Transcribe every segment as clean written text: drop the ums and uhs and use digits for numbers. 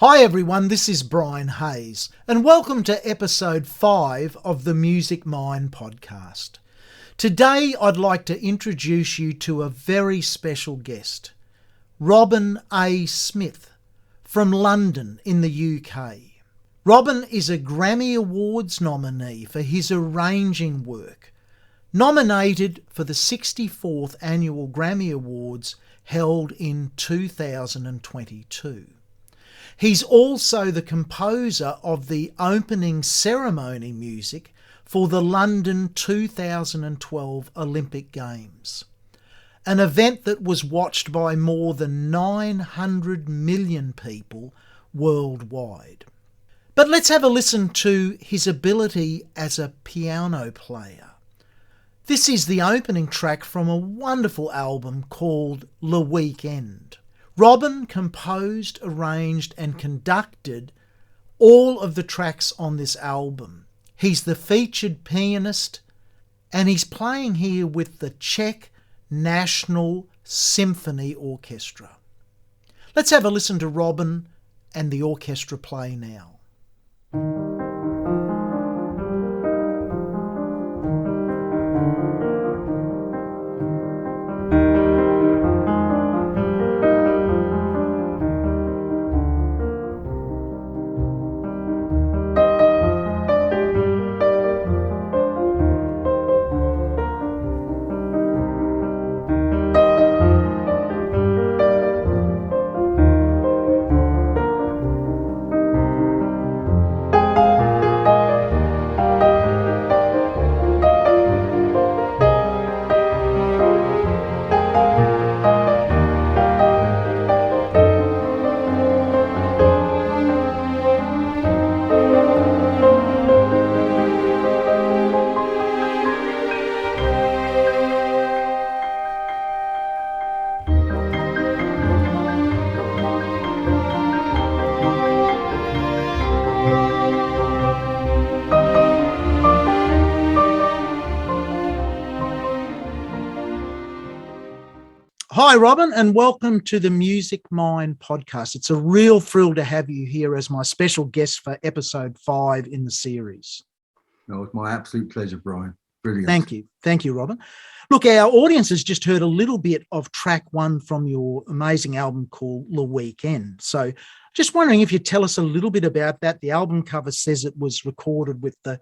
Hi everyone, this is Brian Hayes, and welcome to episode 5 of the Music Mind podcast. Today I'd like to introduce you to a very special guest, Robin A. Smith from London in the UK. Robin is a Grammy Awards nominee for his arranging work, nominated for the 64th Annual Grammy Awards held in 2022. He's also the composer of the opening ceremony music for the London 2012 Olympic Games, an event that was watched by more than 900 million people worldwide. But let's have a listen to his ability as a piano player. This is the opening track from a wonderful album called Le Weekend. Robin composed, arranged and conducted all of the tracks on this album. He's the featured pianist and he's playing here with the Czech National Symphony Orchestra. Let's have a listen to Robin and the orchestra play now. Hi, Robin, and welcome to the Music Mind podcast. It's a real thrill to have you here as my special guest for episode 5 in the series. No, it's my absolute pleasure, Brian. Brilliant. Thank you. Thank you, Robin. Look, our audience has just heard a little bit of track 1 from your amazing album called Le Weekend. So just wondering if you'd tell us a little bit about that. The album cover says it was recorded with the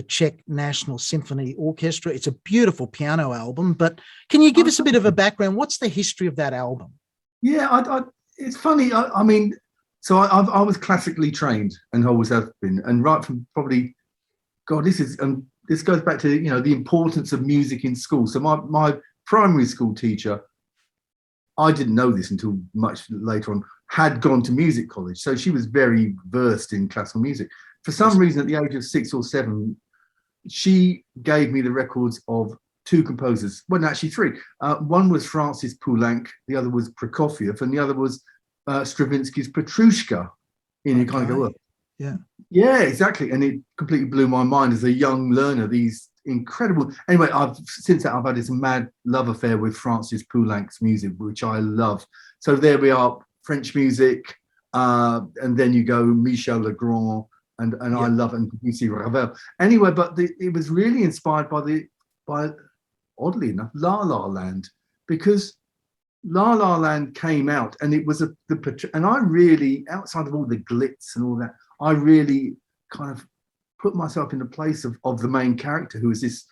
Czech National Symphony Orchestra. It's a beautiful piano album, but can you give us a bit of a background? What's the history of that album? Yeah, it's funny. I was classically trained and always have been, and right from probably, God, this goes back to the importance of music in school. So my primary school teacher, I didn't know this until much later on, had gone to music college, so she was very versed in classical music. For some reason, at the age of 6 or 7. She gave me the records of 2 composers. Well, actually 3. One was Francis Poulenc, the other was Prokofiev, and the other was Stravinsky's Petrushka. And you kind of go, oh, yeah, exactly. And it completely blew my mind as a young learner. These incredible. Anyway, since that I've had this mad love affair with Francis Poulenc's music, which I love. So there we are, French music, and then you go Michel Legrand. And I love it, and you see Ravel. Anyway, but it was really inspired by oddly enough, La La Land, because La La Land came out, and it was and I really, outside of all the glitz and all that, I really kind of put myself in the place of the main character, who is this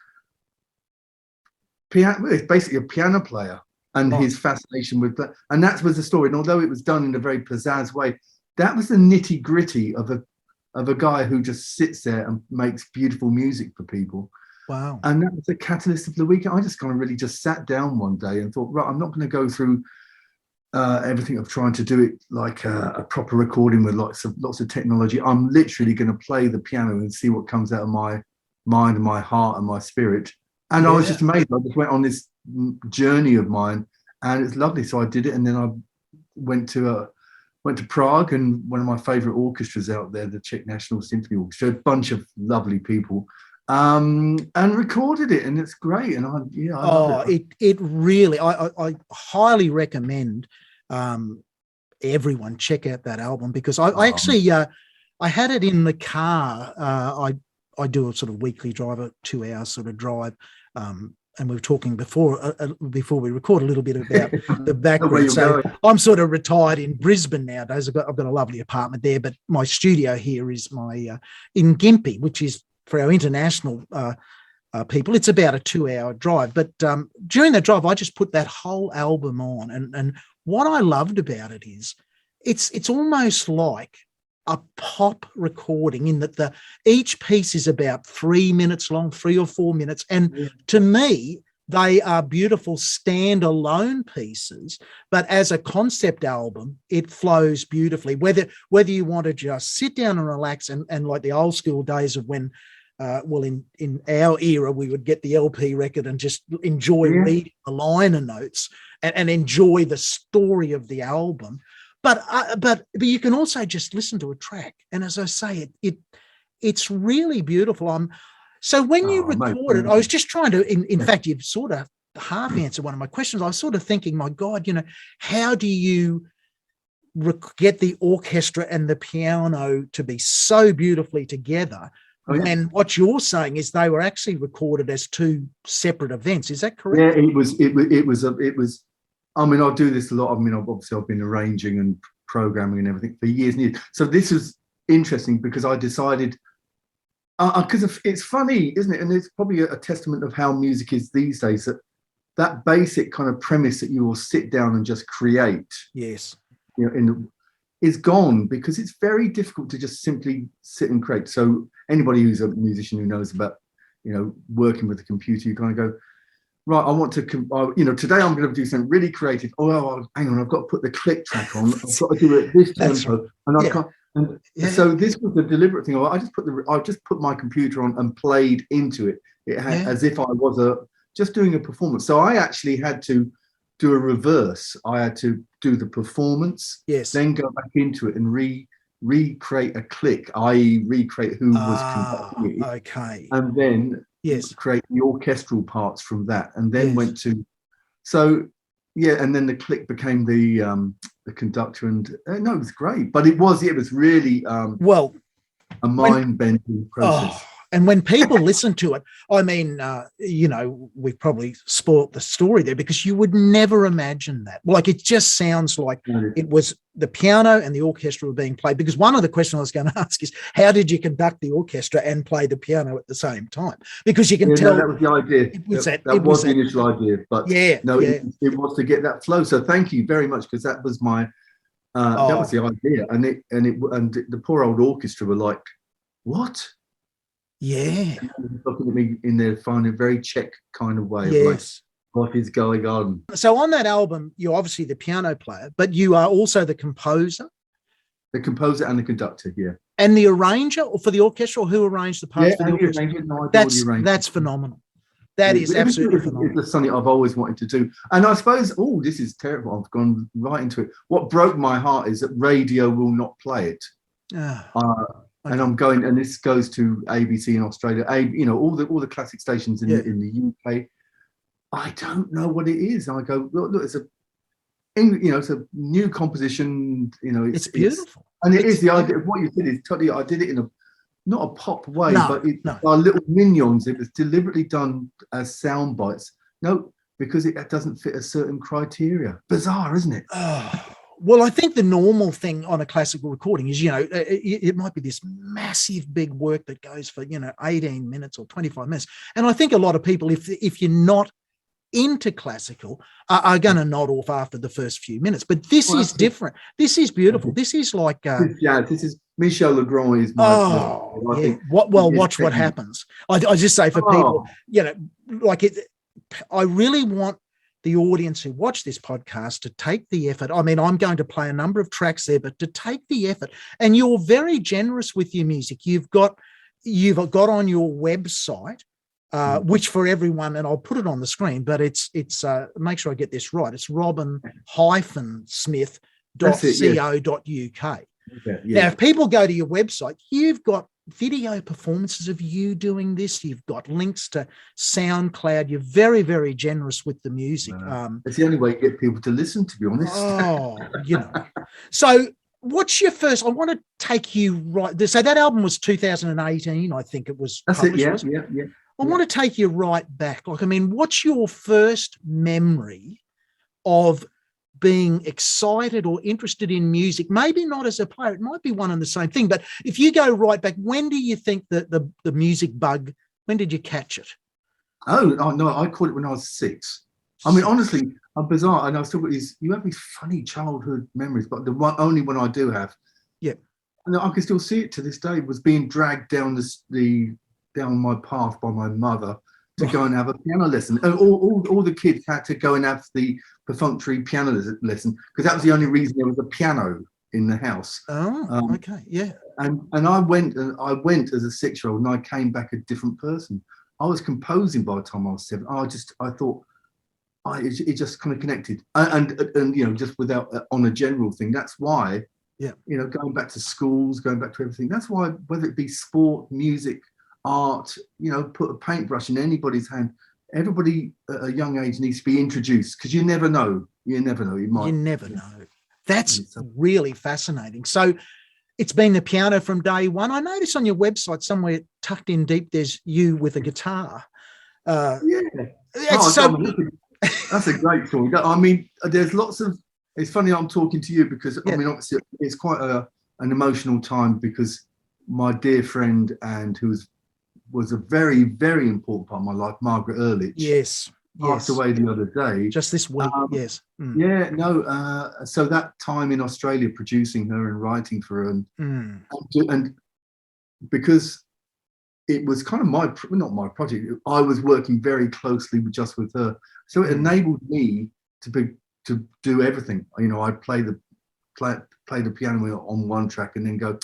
piano. It's basically a piano player, and his fascination with that, and that was the story. And although it was done in a very pizzazz way, that was the nitty gritty of a guy who just sits there and makes beautiful music for people. Wow. And that was the catalyst of the weekend. I just kind of really just sat down one day and thought, right, I'm not going to go through everything of trying to do it like a proper recording with lots of technology. I'm literally going to play the piano and see what comes out of my mind and my heart and my spirit. And I was just amazed. I just went on this journey of mine, and it's lovely. So I did it, and then I went to Prague, and one of my favorite orchestras out there, the Czech National Symphony Orchestra, a bunch of lovely people, and recorded it, and it's great. And I love it. It really, I highly recommend everyone check out that album, because I actually I had it in the car. I do a sort of weekly drive, a 2 hour sort of drive. And we were talking before we record a little bit about the background. So I'm sort of retired in Brisbane nowadays. I've got a lovely apartment there, but my studio here is in Gympie, which is, for our international people, it's about a 2 hour drive. But during that drive, I just put that whole album on, and what I loved about it is it's almost like a pop recording, in that each piece is about 3 minutes long, 3 or 4 minutes. And to me, they are beautiful standalone pieces, but as a concept album, it flows beautifully. Whether you want to just sit down and relax, and like the old school days of when, in our era, we would get the LP record and just enjoy reading the liner notes and enjoy the story of the album. But you can also just listen to a track, and as I say, it's really beautiful. So when you recorded, I was just trying to, in fact, you've sort of half answered one of my questions. I was sort of thinking, my God, how do you get the orchestra and the piano to be so beautifully together? And what you're saying is they were actually recorded as two separate events. Is that correct? Yeah, it was. I mean, I do this a lot. I mean, obviously, I've been arranging and programming and everything for years and years. So this was interesting because I decided, because it's funny, isn't it? And it's probably a testament of how music is these days, that basic kind of premise that you will sit down and just create. Yes. Is gone, because it's very difficult to just simply sit and create. So anybody who's a musician who knows about, working with a computer, you kind of go, right, I want to, today I'm going to do something really creative. Oh, hang on, I've got to put the click track on. I've got to do it this tempo. Right. And I can't. And so this was the deliberate thing. I just put my computer on and played into it. As if I was just doing a performance. So I actually had to do a reverse. I had to do the performance, then go back into it and recreate a click, i.e. recreate who was conducting it. Okay. And then create the orchestral parts from that, and then went to, and then the click became the conductor, and it was great, but it was really a mind-bending process. And when people listen to it, I mean, we've probably spoilt the story there, because you would never imagine that. Like, it just sounds like it was the piano and the orchestra were being played. Because one of the questions I was going to ask is, how did you conduct the orchestra and play the piano at the same time? Because you can tell. No, that was the idea. That was the initial idea. But it was to get that flow. So thank you very much, because that was my, that was the idea. And the poor old orchestra were like, what? Yeah. Looking at me in their finding a very Czech kind of way of like, what is going on? So on that album, you're obviously the piano player, but you are also the composer? The composer and the conductor, yeah. And the arranger, or for the orchestra, or who arranged the parts for the orchestra? That's phenomenal. That is absolutely phenomenal. It's something I've always wanted to do. And I suppose, this is terrible. I've gone right into it. What broke my heart is that radio will not play it. And I'm going, and this goes to ABC in Australia, all the classic stations in the UK. I don't know what it is. And I go, look, it's a new composition. It's beautiful, and it is the idea of what you did is totally. I did it in not a pop way, but our little minions. It was deliberately done as sound bites. No, because it doesn't fit a certain criteria. Bizarre, isn't it? Well, I think the normal thing on a classical recording is, it might be this massive big work that goes for, 18 minutes or 25 minutes. And I think a lot of people, if you're not into classical, are going to nod off after the first few minutes. But this is different. This is beautiful. This is like... this is Michel Legrand is my... watch what happens. I just say for people, I really want the audience who watch this podcast to take the effort. I mean, I'm going to play a number of tracks there, but to take the effort. And you're very generous with your music. You've got on your website, which for everyone, and I'll put it on the screen, but it's make sure I get this right. It's robin-smith.co.uk. Now, if people go to your website, you've got video performances of you doing this. You've got links to SoundCloud. You're very, very generous with the music. It's the only way to get people to listen, to be honest. So what's your first? I want to take you right. So that album was 2018, I think it was. That's published, it. Yeah. I want to take you right back. Like, I mean, what's your first memory of being excited or interested in music? Maybe not as a player, it might be one and the same thing, but if you go right back, when do you think that the music bug, when did you catch it? Oh no, I caught it when I was 6. I mean, honestly, I'm bizarre, and I still got these. You have these funny childhood memories, but only one I do have. Yeah, and I can still see it to this day. Was being dragged down down my path by my mother to go and have a piano lesson. And all the kids had to go and have the perfunctory piano lesson because that was the only reason there was a piano in the house. Oh, okay, yeah. And I went as a 6-year-old, and I came back a different person. I was composing by the time I was 7. I thought. It just kind of connected, and just without on a general thing. That's why, going back to schools, going back to everything. That's why, whether it be sport, music, art, put a paintbrush in anybody's hand. Everybody at a young age needs to be introduced because you never know. You never know. You never know. That's really fascinating. So it's been the piano from day one. I noticed on your website somewhere tucked in deep, there's you with a guitar. That's a great story. I mean, there's lots of. It's funny I'm talking to you because I mean, obviously, it's quite an emotional time because my dear friend and who was a very, very important part of my life, Margaret Urlich, passed away the other day. Just this week, yes. Yeah, no. So that time in Australia, producing her and writing for her, and because it was kind of not my project. I was working very closely with her. So it enabled me to do everything. I'd play the piano on one track and then go,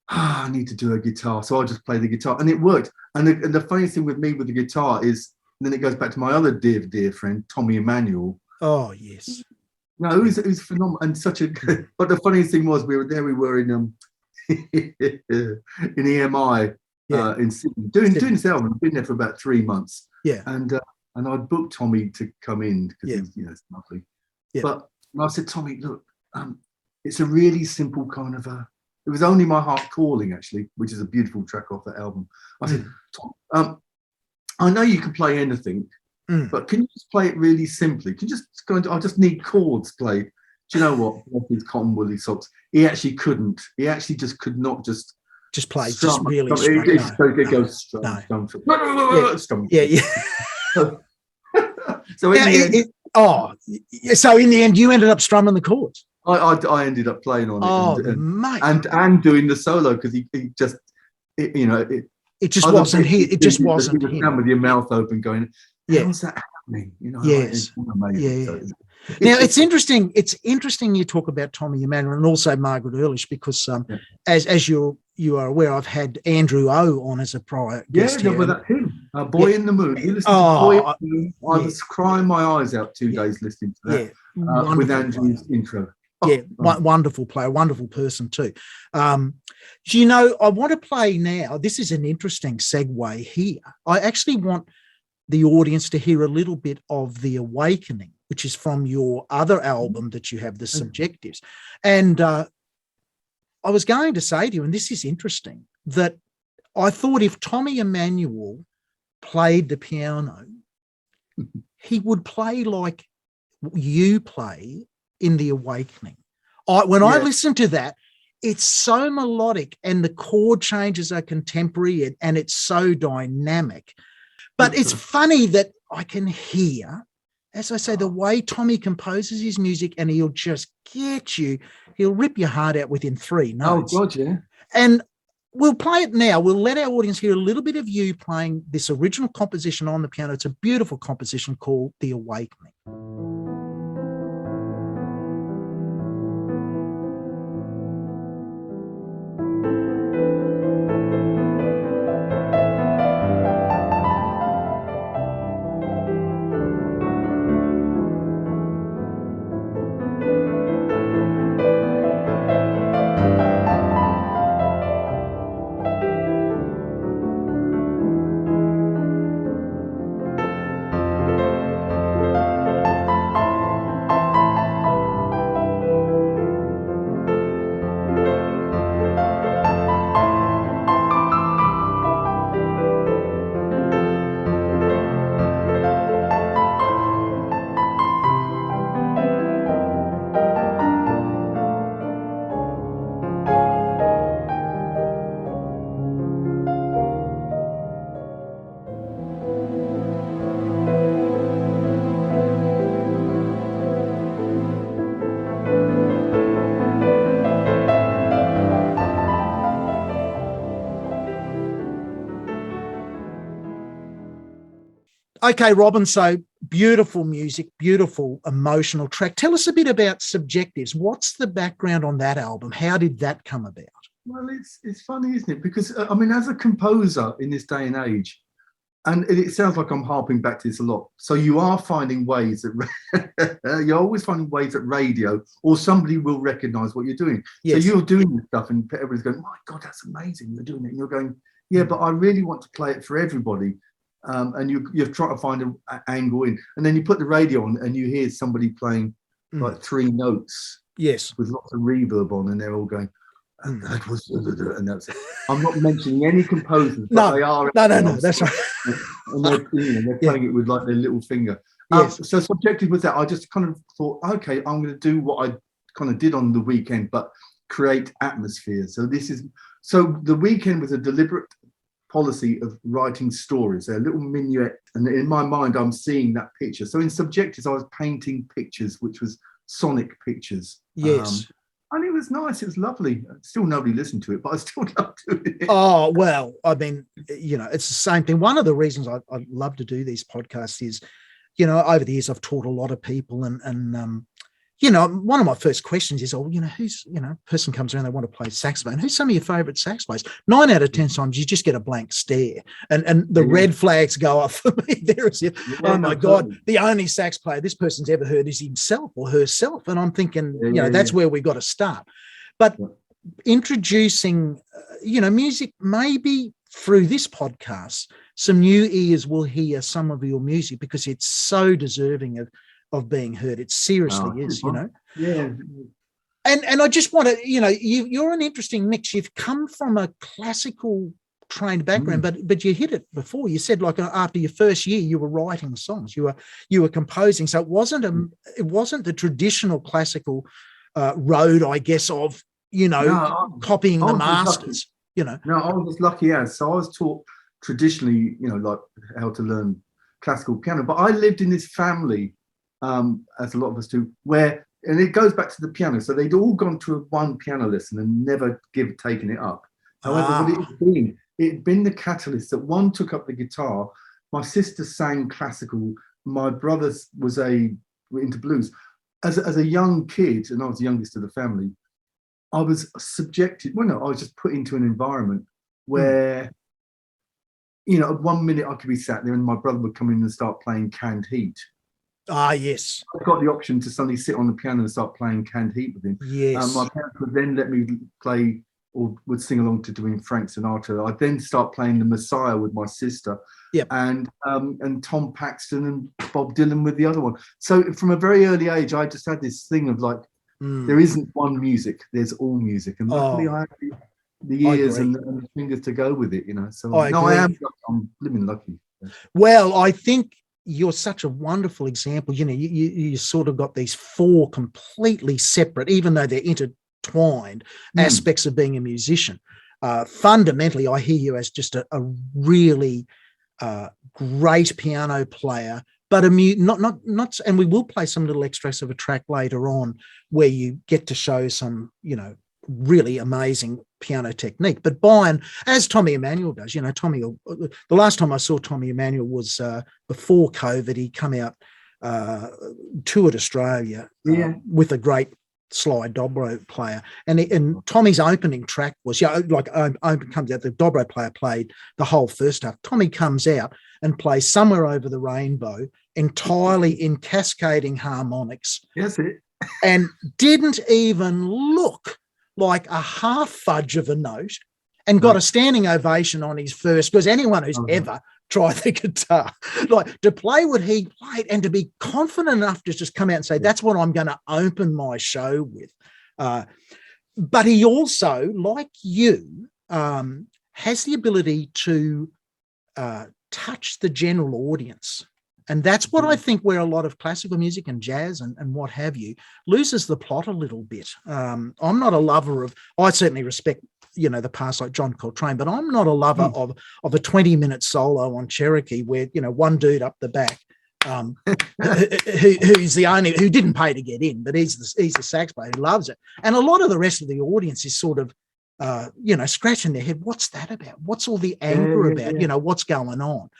I need to do a guitar. So I just play the guitar, and it worked. And the funny thing with me with the guitar is, and then it goes back to my other dear friend, Tommy Emmanuel. Oh yes. No, who's phenomenal and such a. But the funniest thing was we were in in EMI. In Sydney, doing this album. I've been there for about 3 months. Yeah, and I'd booked Tommy to come in because he's it's lovely. Yeah. But I said, Tommy, look, it's a really simple kind of it was Only My Heart Calling, actually, which is a beautiful track off that album. I said, Tom, I know you can play anything, but can you just play it really simply? Can you just go into, I just need chords played. Do you know what? His cotton woolly socks. He actually couldn't. He actually just could not just play, strum. Just really It goes strum. Yeah. So in the end, so in the end, you ended up strumming the chords. I ended up playing on it, mate, and doing the solo because he just, it just wasn't here. It just wasn't him. Stand with your mouth open, going, how's that happening? Yes, amazing. Now it's interesting. It's interesting you talk about Tommy Emmanuel and also Margaret Urlich because, as you are aware, I've had Andrew O on as a prior guest here. Yeah, that's him. Boy in the Moon. You listen to Boy in the Moon. I was crying my eyes out 2 days listening to that with Andrew's intro. Wonderful player, wonderful person too. I want to play now. This is an interesting segue here. I actually want the audience to hear a little bit of The Awakening, which is from your other album that you have, The Subjectives. And I was going to say to you, and this is interesting, that I thought if Tommy Emmanuel played the piano, he would play like you play in The Awakening. When I listen to that, it's so melodic and the chord changes are contemporary and it's so dynamic. But it's funny that I can hear, as I say, the way Tommy composes his music, and he'll just get you, he'll rip your heart out within 3 notes. Oh, God, yeah. And we'll play it now. We'll let our audience hear a little bit of you playing this original composition on the piano. It's a beautiful composition called The Awakening. Okay, Robin, so beautiful music, beautiful emotional track. Tell us a bit about Subjectives. What's the background on that album? How did that come about? Well, it's funny, isn't it? Because, I mean, as a composer in this day and age, and it sounds like I'm harping back to this a lot. So you are finding ways that you're always finding ways at radio, or somebody will recognise what you're doing. Yes. So you're doing this stuff, and everybody's going, "My God, that's amazing! You're doing it." And you're going, "Yeah, but I really want to play it for everybody." And you're trying to find an angle in, and then you put the radio on, and you hear somebody playing like 3 notes, yes, with lots of reverb on, and they're all going. And that was, and that's it. I'm not mentioning any composers, but they are. No, that's right. And they're playing it with like their little finger. Yes. So Subjective was that. I just kind of thought, okay, I'm going to do what I kind of did on the weekend, but create atmosphere. So the weekend was a deliberate policy of writing stories, a little minuet, and in my mind, I'm seeing that picture. So in Subjectives, I was painting pictures, which was sonic pictures. Yes. And it was nice. It was lovely. Still nobody listened to it, but I still love doing it. Oh, well, I mean, it's the same thing. One of the reasons I love to do these podcasts is, over the years, I've taught a lot of people and one of my first questions is, who's, person comes around, they want to play saxophone. Who's some of your favourite sax players? 9 out of 10 times you just get a blank stare and the red flags go off for me. There is, oh my God, the only sax player this person's ever heard is himself or herself. And I'm thinking, that's where we got to start. But introducing, music, maybe through this podcast, some new ears will hear some of your music because it's so deserving of being heard. It seriously is, Yeah. And I just want to, you're an interesting mix. You've come from a classical trained background, but you hit it before. You said like after your first year, you were writing songs, you were composing. So it wasn't the traditional classical road, I guess, of copying the masters. No, I was as lucky as. So I was taught traditionally, like how to learn classical piano. But I lived in this family, as a lot of us do, and it goes back to the piano. So they'd all gone to one piano lesson and never taken it up. However, what it'd been the catalyst that one took up the guitar. My sister sang classical. My brother was into blues. As a young kid, and I was the youngest of the family, I was subjected. Well, no, I was just put into an environment where, at one minute I could be sat there and my brother would come in and start playing Canned Heat. Ah, yes. I got the option to suddenly sit on the piano and start playing Canned Heat with him. Yes. My parents would then let me play or would sing along to doing Frank Sinatra. I'd then start playing the Messiah with my sister. Yep. And Tom Paxton and Bob Dylan with the other one. So from a very early age, I just had this thing of like, there isn't one music, there's all music. And luckily I had the ears and the fingers to go with it, So I'm living lucky. Well, I think you're such a wonderful example. You sort of got these 4 completely separate, even though they're intertwined, aspects of being a musician. Fundamentally, I hear you as just a really great piano player, but not. And we will play some little extracts of a track later on where you get to show some, really amazing piano technique. But Brian, as Tommy Emmanuel does, Tommy, the last time I saw Tommy Emmanuel was before COVID. He come out, toured Australia with a great slide dobro player. And Tommy's opening track was, comes out, the dobro player played the whole first half. Tommy comes out and plays Somewhere Over the Rainbow entirely in cascading harmonics. Yes, it. And didn't even look like a half fudge of a note and got a standing ovation on his first, because anyone who's ever tried the guitar, like to play what he played and to be confident enough to just come out and say, that's what I'm going to open my show with. But he also, like you, has the ability to touch the general audience. And that's what I think where a lot of classical music and jazz and what have you loses the plot a little bit. I'm not a lover of, I certainly respect, the past like John Coltrane, but I'm not a lover of a 20-minute solo on Cherokee where, one dude up the back who's the only, who didn't pay to get in, but he's the sax player who loves it. And a lot of the rest of the audience is sort of, scratching their head. What's that about? What's all the anger about? What's going on?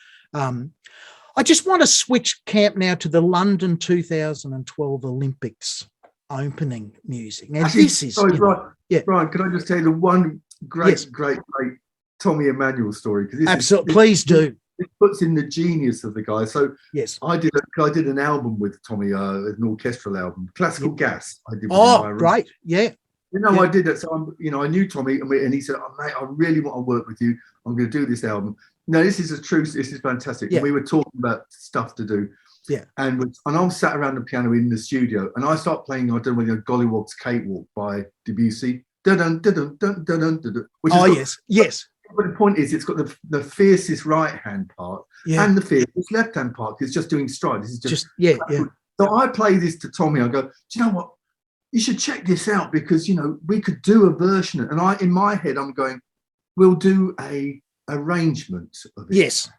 I just want to switch camp now to the London 2012 Olympics opening music. Now, Actually, this is... sorry, Brian, can I just tell you the one great Tommy Emmanuel story? Absolutely, please do. It puts in the genius of the guy. So yes, I did an album with Tommy, an orchestral album, Classical Gas. I did. Great, yeah. I did it. So I knew Tommy, and he said, "Oh, mate, I really want to work with you. I'm going to do this album." No, this is This is fantastic. Yeah. And we were talking about stuff to do. Yeah. And I was sat around the piano in the studio, and I start playing. I don't know, Gollywog's Cakewalk by Debussy. Dun dun dun dun dun dun dun. Yes. But the point is, it's got the fiercest right-hand part and the fiercest left-hand part. It's just doing stride. This is just So I play this to Tommy. I go, do you know what? You should check this out because we could do a version. And in my head, I'm going, we'll do a arrangement of it. Yes.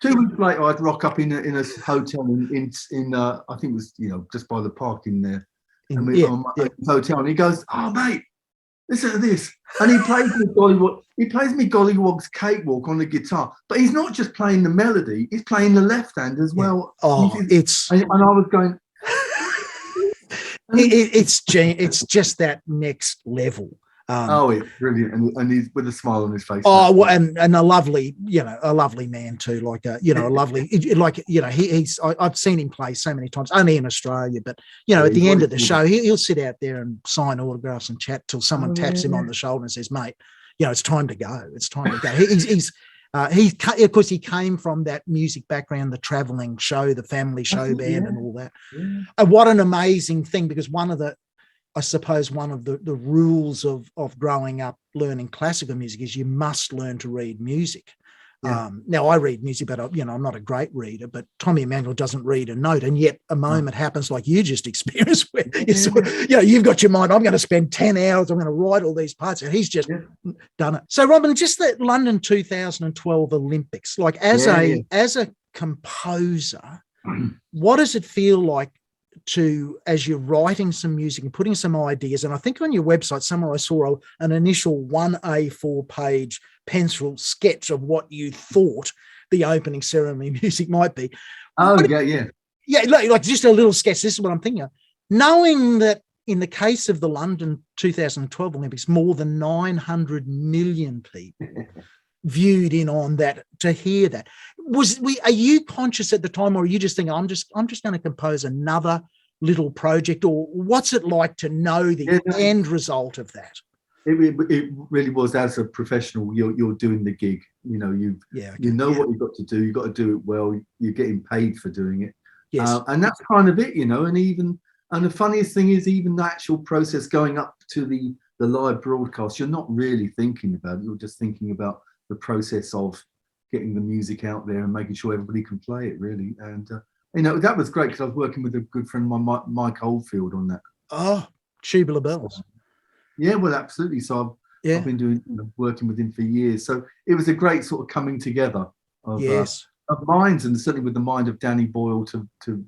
2 weeks later, I'd rock up in a hotel in I think it was just by the park in there, hotel, and he goes, "Oh mate, listen to this," and he plays me Gollywog. He plays me Gollywog's Cakewalk on the guitar, but he's not just playing the melody; he's playing the left hand as well. Oh, and I was going. It's just that next level. It's brilliant, and he's with a smile on his face. And a lovely man too, like a lovely, I've seen him play so many times, only in Australia, but at the end of the show, he'll sit out there and sign autographs and chat till someone taps him on the shoulder and says, "Mate, it's time to go. It's time to go." Of course, he came from that music background, the traveling show, the family show band, and all that. Yeah. And what an amazing thing! Because one of the rules of growing up learning classical music is you must learn to read music. Yeah. Now I read music, but I'm not a great reader, but Tommy Emmanuel doesn't read a note. And yet a moment happens like you just experienced where you've got your mind, I'm going to spend 10 hours, I'm going to write all these parts, and he's just done it. So Robin, just the London 2012 Olympics, like as a composer, what does it feel like as you're writing some music and putting some ideas? And I think on your website somewhere I saw an initial 1 A4 page pencil sketch of what you thought the opening ceremony music might be. Like just a little sketch. This is what I'm thinking of. Knowing that in the case of the London 2012 Olympics, more than 900 million people viewed in on that, to hear that, are you conscious at the time, or are you just thinking, I'm just going to compose another little project, or what's it like to know the end result of that? It really was. As a professional, you're doing the gig. You know what you've got to do. You've got to do it well. You're getting paid for doing it. Yes, and that's kind of it. And the funniest thing is, even the actual process going up to the live broadcast, you're not really thinking about it. You're just thinking about the process of getting the music out there and making sure everybody can play it, really. And that was great because I was working with a good friend of mine, Mike Oldfield, on that. Oh, Tubular Bells. Yeah, well, absolutely. So I've been doing working with him for years. So it was a great sort of coming together of minds, and certainly with the mind of Danny Boyle to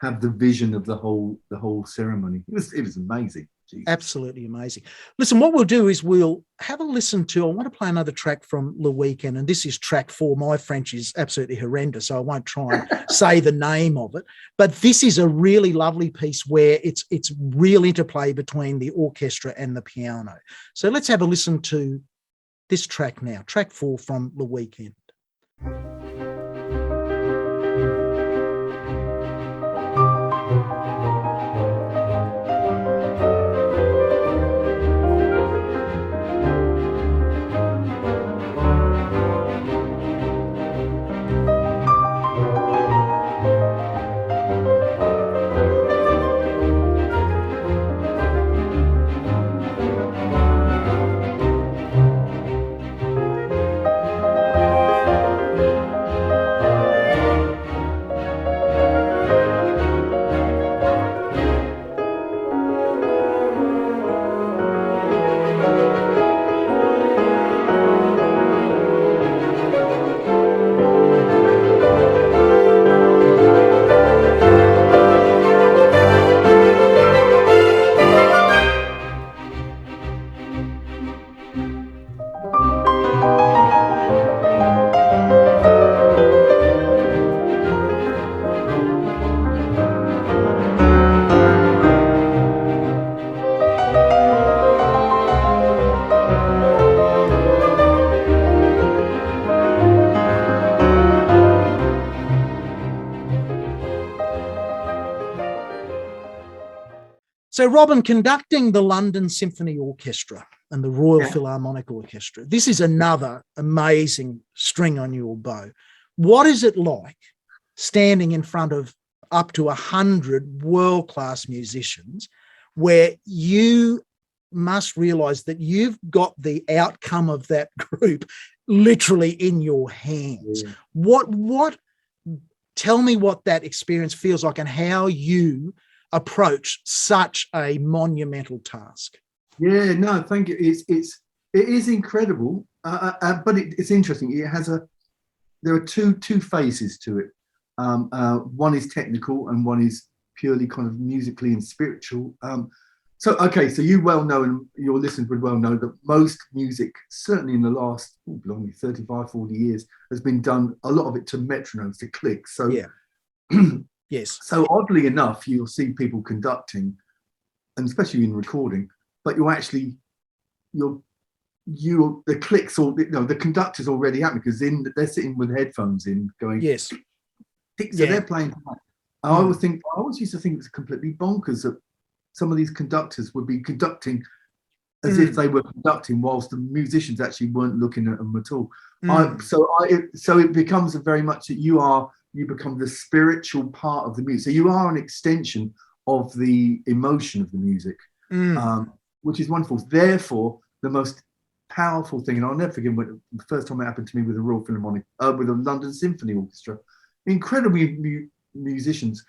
have the vision of the whole ceremony. It was amazing. Jeez. Absolutely amazing. Listen, what we'll do is we'll have a listen to, I want to play another track from Le Weekend, and this is track 4. My French is absolutely horrendous, so I won't try and say the name of it. But this is a really lovely piece where it's real interplay between the orchestra and the piano. So let's have a listen to this track now, track 4 from Le Weekend. So, Robin, conducting the London Symphony Orchestra and the Royal Philharmonic Orchestra, this is another amazing string on your bow. What is it like standing in front of up to 100 world-class musicians, where you must realise that you've got the outcome of that group literally in your hands? Yeah. What? Tell me what that experience feels like and how you approach such a monumental task. Yeah, no, thank you. It is incredible, but it's interesting. There are two phases to it. One is technical and one is purely kind of musically and spiritual. So you well know, and your listeners would well know, that most music, certainly in the last 35, 40 years, has been done, a lot of it to metronomes, to clicks. So yes. So oddly enough, you'll see people conducting, and especially in recording, but the clicks, or the conductor's already happening, because they're sitting with headphones in, going yes. So they're playing. I always used to think it was completely bonkers that some of these conductors would be conducting as if they were conducting, whilst the musicians actually weren't looking at them at all. So it becomes very much that you become the spiritual part of the music. So you are an extension of the emotion of the music, which is wonderful. Therefore, the most powerful thing, and I'll never forget the first time it happened to me with the Royal Philharmonic, with the London Symphony Orchestra, incredibly musicians,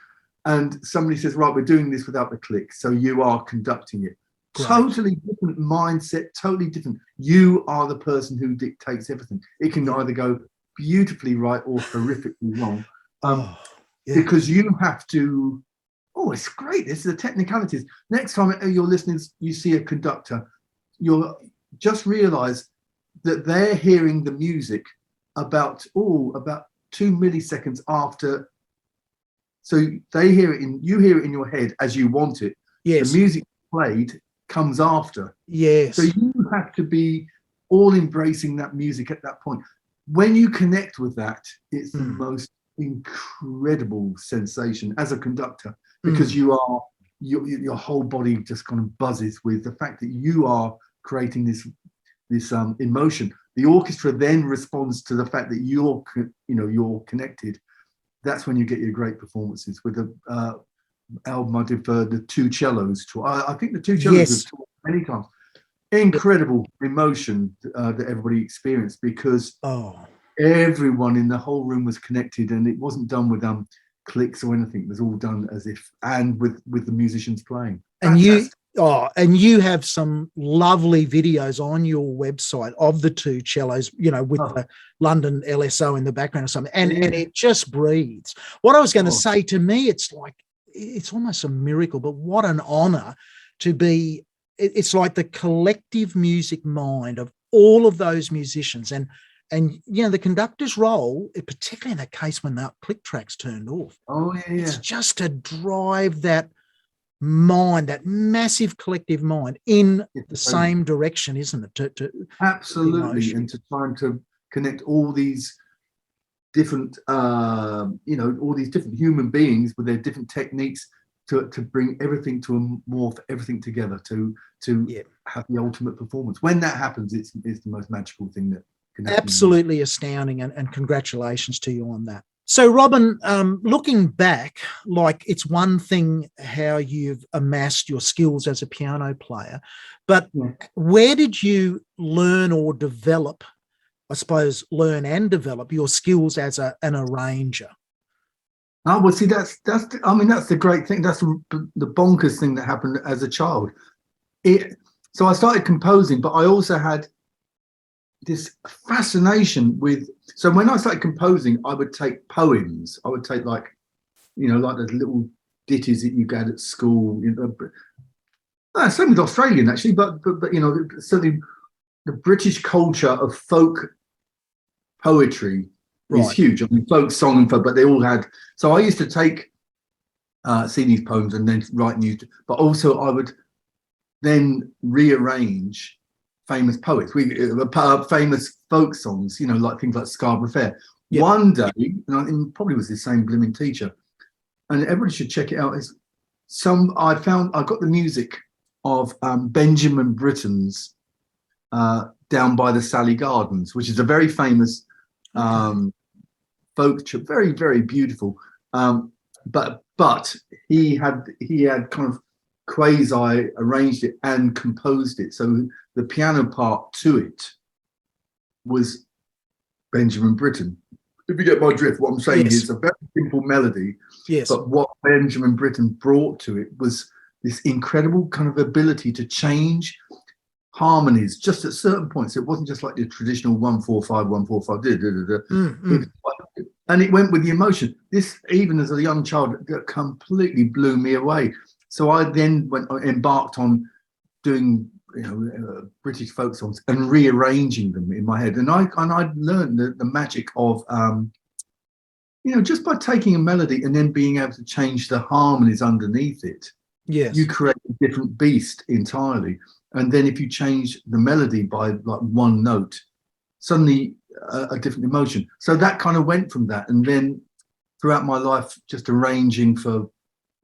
and somebody says, right, we're doing this without the click, so you are conducting it. Great. Totally different mindset, totally different. You are the person who dictates everything. It can either go beautifully right or horrifically wrong, because you have to. Oh, it's great. This is the technicalities. Next time you're listening, you see a conductor, you'll just realise that they're hearing the music about 2 milliseconds after. So you hear it in your head as you want it. Yes. The music played comes after. Yes. So you have to be all embracing that music at that point. When you connect with that, it's the most incredible sensation as a conductor, because your whole body just kind of buzzes with the fact that you are creating this emotion. The orchestra then responds to the fact that you're connected. That's when you get your great performances. With the album I did for the Two Cellos tour, I think the Two Cellos was toured many times. Incredible emotion that everybody experienced, because everyone in the whole room was connected, and it wasn't done with clicks or anything. It was all done as if, and with the musicians playing. Fantastic. And you have some lovely videos on your website of the Two Cellos, with the London LSO in the background or something, and it just breathes. What I was going to say, to me, it's almost a miracle, but what an honour to be. It's like the collective music mind of all of those musicians, and the conductor's role, particularly in that case when that click track's turned off. It's just to drive that mind, that massive collective mind, in the same direction, isn't it? Absolutely, and to try to connect all these different, all these different human beings with their different techniques to bring everything morph everything together to have the ultimate performance. When that happens, it's the most magical thing that can happen. Absolutely astounding, and congratulations to you on that. So, Robin, looking back, it's one thing how you've amassed your skills as a piano player, but where did you learn or develop, your skills as an arranger? Oh, well, see, that's the great thing. That's the bonkers thing that happened as a child. So I started composing, but I also had this fascination with. So when I started composing, I would take poems. I would take like the little ditties that you get at school. Same with Australian actually, but certainly the British culture of folk poetry is huge. I mean, folk song and folk, but they all had. So I used to see these poems and then write new. But also I would then rearrange famous poets, famous folk songs, like things like Scarborough Fair. Yep. One day, and it probably was the same blooming teacher, and everybody should check it out. I got the music of Benjamin Britten's Down by the Sally Gardens, which is a very famous folk church, very, very beautiful. But he had kind of quasi arranged it and composed it. So the piano part to it was Benjamin Britten. If you get my drift, what I'm saying is it's a very simple melody. Yes. But what Benjamin Britten brought to it was this incredible kind of ability to change harmonies just at certain points. It wasn't just like the traditional 1-4-5, 1-4-5, and it went with the emotion. This, even as a young child, completely blew me away. So I then embarked on doing British folk songs and rearranging them in my head. And I learned the magic of just by taking a melody and then being able to change the harmonies underneath it. Yes, you create a different beast entirely. And then if you change the melody by like one note, suddenly a different emotion. So that kind of went from that. And then throughout my life, just arranging for,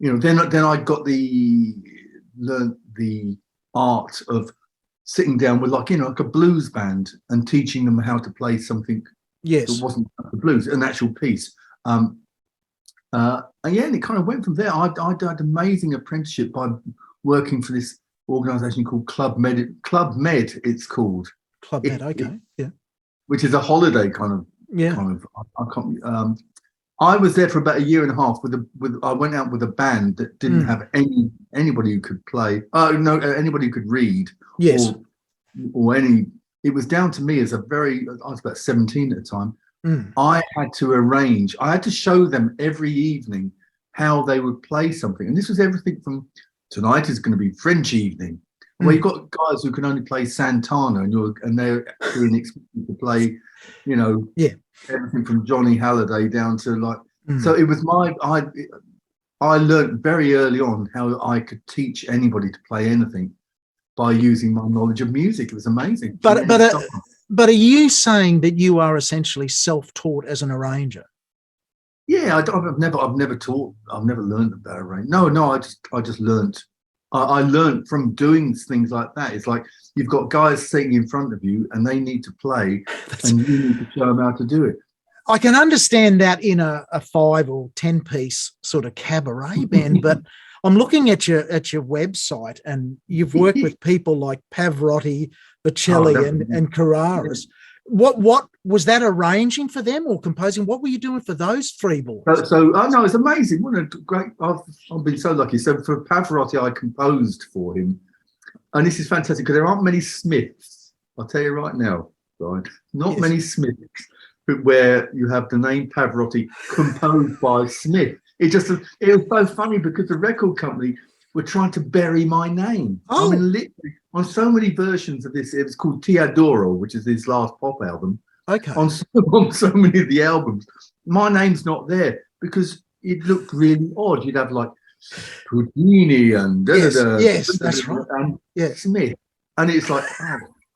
then I learned the art of sitting down with like a blues band and teaching them how to play something that wasn't the blues, an actual piece. And it kind of went from there. I did an amazing apprenticeship by working for this organisation called Club Med. It's called Club Med. Okay, yeah. Which is a holiday kind of. Yeah. I can't. I was there for about a year and a half. I went out with a band that didn't have anybody who could play. Anybody who could read. Yes. Or any. It was down to me as I was about 17 at the time. I had to arrange. I had to show them every evening how they would play something, and this was everything from tonight is going to be French evening, where you've got guys who can only play Santana, and they're being expected to play, everything from Johnny Halliday down to like. So it was I learned very early on how I could teach anybody to play anything by using my knowledge of music. It was amazing. But are you saying that you are essentially self-taught as an arranger? Yeah, I've never learned about arranging. No, I just learned. I learned from doing things like that. It's like you've got guys sitting in front of you and they need to play and you need to show them how to do it. I can understand that in a 5 or 10 piece sort of cabaret band, but I'm looking at your website and you've worked with people like Pavarotti, Bocelli and Carreras. What was that arranging for them or composing? What were you doing for those three boys? So no, it's amazing. What a great! I've been so lucky. So for Pavarotti, I composed for him, and this is fantastic because there aren't many Smiths. I'll tell you right now, right? Not many Smiths where you have the name Pavarotti composed by Smith. It was so funny because the record company were trying to bury my name. I mean, literally, on so many versions of this, it was called Ti Adoro, which is his last pop album. Okay. On so many of the albums, my name's not there because it looked really odd. You'd have like Puccini and that's right. And Smith, and it's like,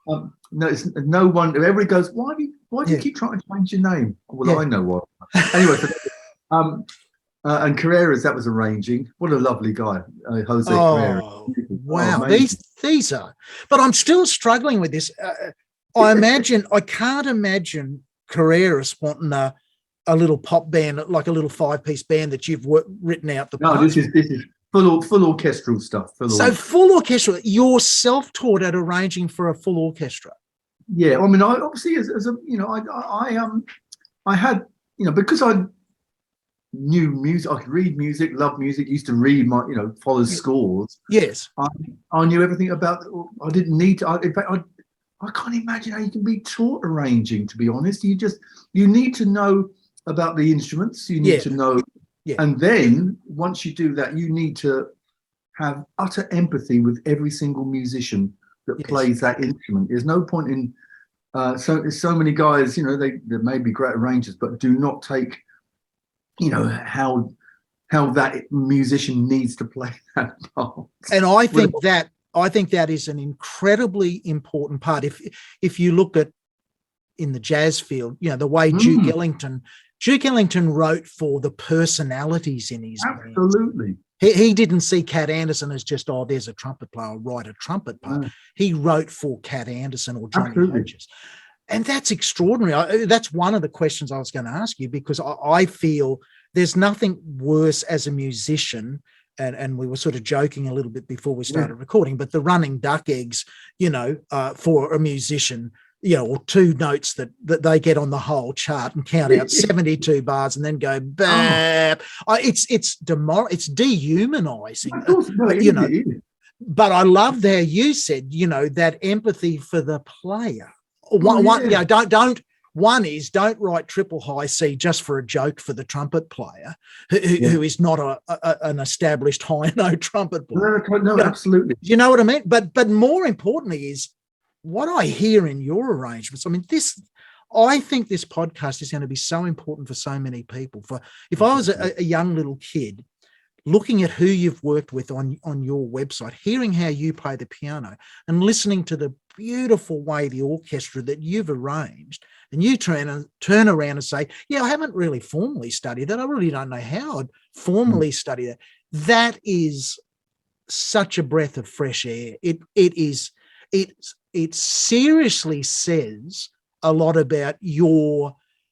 no, it's no wonder. Everybody goes, why do you keep trying to change your name? Well, I know why. Anyway, and Carreras, that was arranging. What a lovely guy, Jose Carreras. Wow, these are. But I'm still struggling with this. I can't imagine Carreras wanting a little pop band, like a little 5-piece band that you've written out. This is full orchestral stuff. Full orchestral. You're self-taught at arranging for a full orchestra. Yeah, I mean, I obviously I had because I knew music, I could read music, love music, used to read my follow scores. Yes, I knew everything about. I didn't need to. In fact, I can't imagine how you can be taught arranging. To be honest, you need to know about the instruments. You need to know, and then once you do that, you need to have utter empathy with every single musician that plays that instrument. There's no point in so many guys. They may be great arrangers, but do not take how that musician needs to play that part. And I think that is an incredibly important part. If you look at in the jazz field, the way Duke Ellington wrote for the personalities in his band. Absolutely. He didn't see Cat Anderson as just, oh, there's a trumpet player, I'll write a trumpet part. No. He wrote for Cat Anderson or Johnny Absolutely. Hodges. And that's extraordinary. That's one of the questions I was going to ask you, because I feel there's nothing worse as a musician, and we were sort of joking a little bit before we started recording, but the running duck eggs, for a musician, or two notes that they get on the whole chart and count out 72 bars and then go bap. It's dehumanizing, but I loved how you said, that empathy for the player. Don't write triple high C just for a joke for the trumpet player who is not an established high note trumpet player. No, absolutely. You know what I mean? But more importantly is what I hear in your arrangements. I mean, I think this podcast is going to be so important for so many people. If I was a young little kid looking at who you've worked with on your website, hearing how you play the piano and listening to the beautiful way the orchestra that you've arranged, and you turn around and say, yeah, I haven't really formally studied that. I really don't know how I'd formally study that. That is such a breath of fresh air. It seriously says a lot about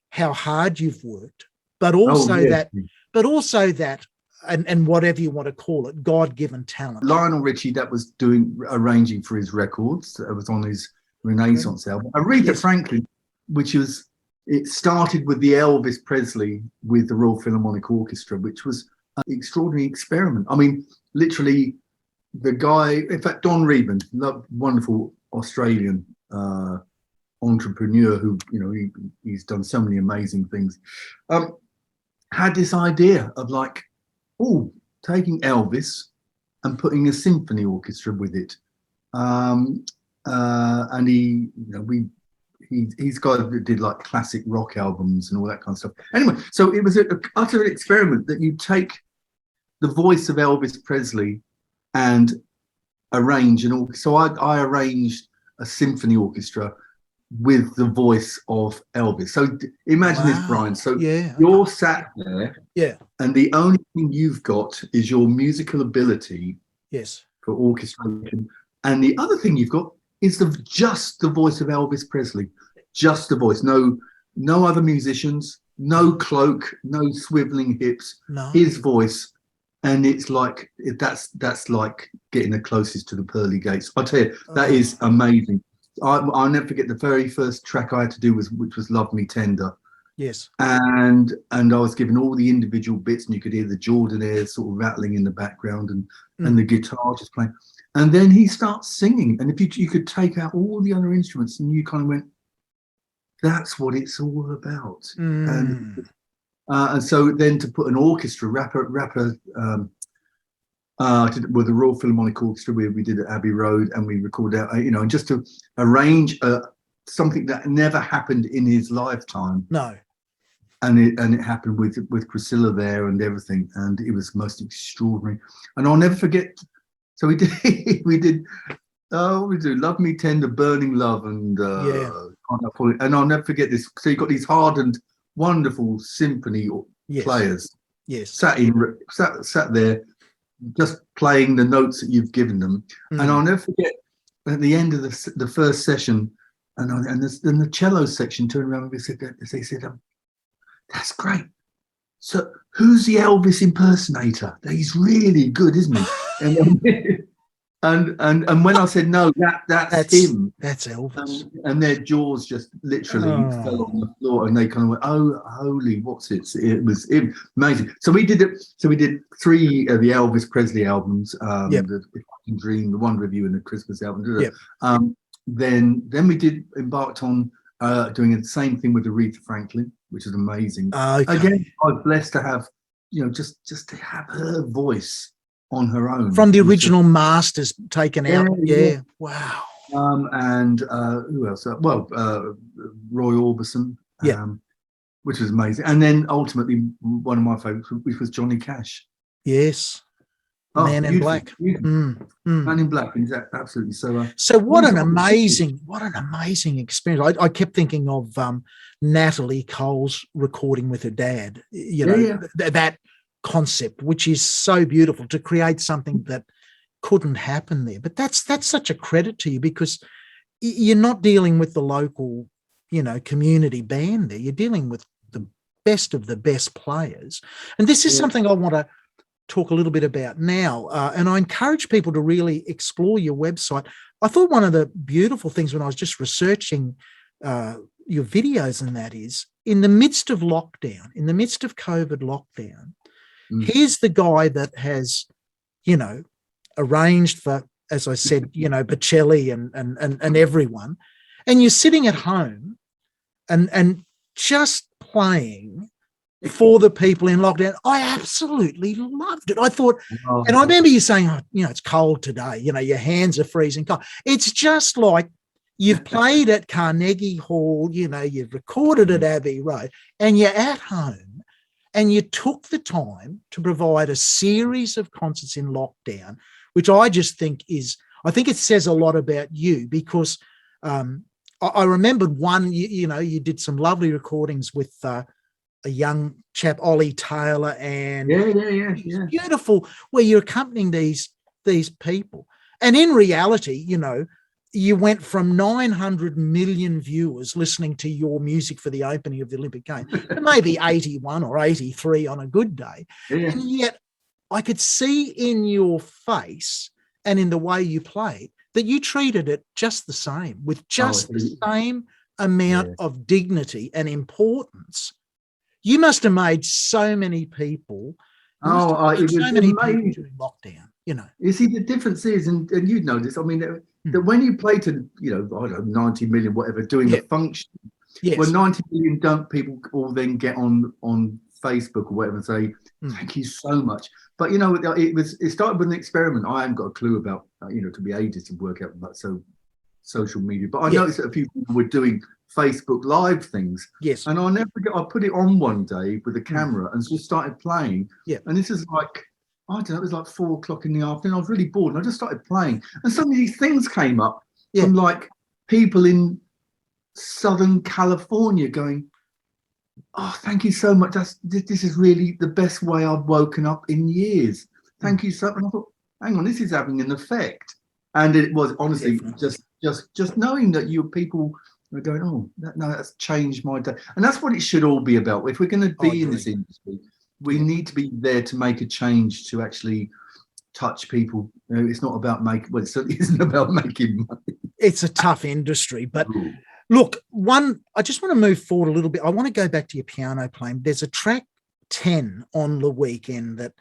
how hard you've worked, but also that and whatever you want to call it, God-given talent. Lionel Ritchie, that was arranging for his records. That was on his Renaissance album. Aretha Franklin, it started with the Elvis Presley with the Royal Philharmonic Orchestra, which was an extraordinary experiment. I mean, literally, the guy, in fact, Don Reben, wonderful Australian entrepreneur who, he's done so many amazing things, had this idea of taking Elvis and putting a symphony orchestra with it. And he's guy that did like classic rock albums and all that kind of stuff. Anyway, so it was an utter experiment that you take the voice of Elvis Presley and arrange an orchestra. So I arranged a symphony orchestra with the voice of Elvis. So imagine this, Brian. So you're sat there, and the only thing you've got is your musical ability, for orchestration, and the other thing you've got is just the voice of Elvis Presley, just the voice. No other musicians, no cloak, no swiveling hips, his voice. And it's like that's like getting the closest to the pearly gates. I tell you, that is amazing. I'll never forget the very first track I had to do which was "Love Me Tender." Yes. And I was given all the individual bits, and you could hear the Jordanaires sort of rattling in the background, and the guitar just playing. And then he starts singing, and if you could take out all the other instruments, and you kind of went, "That's what it's all about." And so then to put an orchestra, with the Royal Philharmonic Orchestra, we did at Abbey Road, and we recorded out, and just to arrange something that never happened in his lifetime. No. And it happened with Priscilla there and everything, and it was most extraordinary. And I'll never forget. So we did "Love Me Tender," "Burning Love," and and I'll never forget this. So you got these hardened, wonderful symphony players, sat there, just playing the notes that you've given them. And I'll never forget at the end of the first session, and the cello section turned around and they said, "That's great. So who's the Elvis impersonator? He's really good, isn't he?" And when I said no, that's him. That's Elvis. And their jaws just literally fell on the floor, and they kind of went, "Oh, holy, what's it?" It was amazing. So we did it. So we did 3 of the Elvis Presley albums. The If I Can Dream, the One Review, and the Christmas album. Then we embarked on doing the same thing with Aretha Franklin, which is amazing. Again, I was blessed to have, just to have her voice on her own from the original masters taken out. Wow. And who else? Roy Orbison, which was amazing. And then ultimately one of my favorites, which was Johnny Cash. Yes. Man in Black. Man in Black, absolutely. So what an amazing experience. I kept thinking of Natalie Cole's recording with her dad. That concept, which is so beautiful, to create something that couldn't happen there. But that's such a credit to you, because you're not dealing with the local, community band there. You're dealing with the best of the best players. And this is something I want to talk a little bit about now. And I encourage people to really explore your website. I thought one of the beautiful things when I was just researching your videos and that is, in the midst of lockdown, in the midst of COVID lockdown, here's the guy that has, arranged for, as I said, Bocelli and everyone, and you're sitting at home and just playing for the people in lockdown. I absolutely loved it. I thought, and I remember you saying, it's cold today, your hands are freezing cold. It's just like you've played at Carnegie Hall, you've recorded at Abbey Road, and you're at home, and you took the time to provide a series of concerts in lockdown, which I just think I think it says a lot about you, because I remembered one, you did some lovely recordings with a young chap, Ollie Taylor, and beautiful, where you're accompanying these people. And in reality, you went from 900 million viewers listening to your music for the opening of the Olympic Games to maybe 81 or 83 on a good day. Yeah. And yet I could see in your face and in the way you played that you treated it just the same, with just the same amount of dignity and importance. You must have made so many people. It was so many people during lockdown. You see, the difference is, and you'd know this. I mean, that when you play to, I don't know, 90 million, whatever, doing the function, when 90 million people all then get on Facebook or whatever and say, thank you so much. But it started with an experiment. I haven't got a clue about, to be ages to work out about social media. But I noticed that a few people were doing Facebook Live things. Yes. And I'll never forget, I put it on one day with a camera and just started playing. Yeah. And this is like, I don't know, it was like 4 o'clock in the afternoon. I was really bored and I just started playing. And suddenly these things came up from like people in Southern California going, oh, thank you so much. This is really the best way I've woken up in years. Thank you so much. And I thought, hang on, this is having an effect. And it was honestly just knowing that you people are going, oh, that's changed my day. And that's what it should all be about. If we're going to be in this industry, we need to be there to make a change, to actually touch people. It's not about it certainly isn't about making money. It's a tough industry, but look, I just want to move forward a little bit. I want to go back to your piano playing. There's a track 10 on the weekend that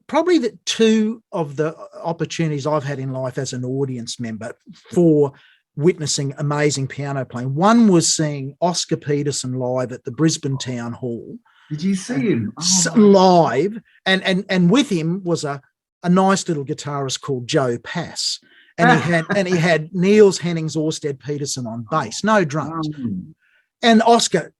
probably the two of the opportunities I've had in life as an audience member for witnessing amazing piano playing. One was seeing Oscar Peterson live at the Brisbane Town Hall. Did you see him? Live, and with him was a nice little guitarist called Joe Pass. And he had Niels Hennings Orsted Peterson on bass, no drums. And Oscar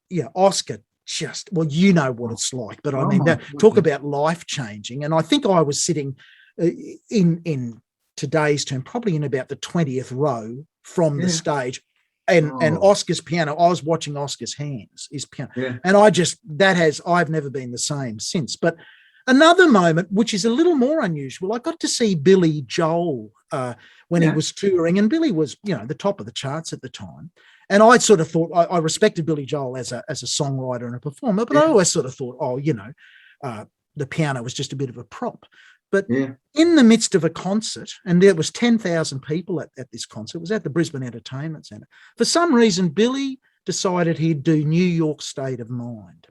just, well, you know what it's like, but I mean, talk about life-changing. And I think I was sitting in today's term, probably in about the 20th row from the stage. And Oscar's piano, I was watching Oscar's hands, his piano. Yeah. And I've never been the same since. But another moment, which is a little more unusual, I got to see Billy Joel when he was touring, and Billy was, the top of the charts at the time. And I sort of thought, I respected Billy Joel as a songwriter and a performer, but I always sort of thought, the piano was just a bit of a prop. But in the midst of a concert, and there was 10,000 people at this concert, it was at the Brisbane Entertainment Centre. For some reason, Billy decided he'd do New York State of Mind.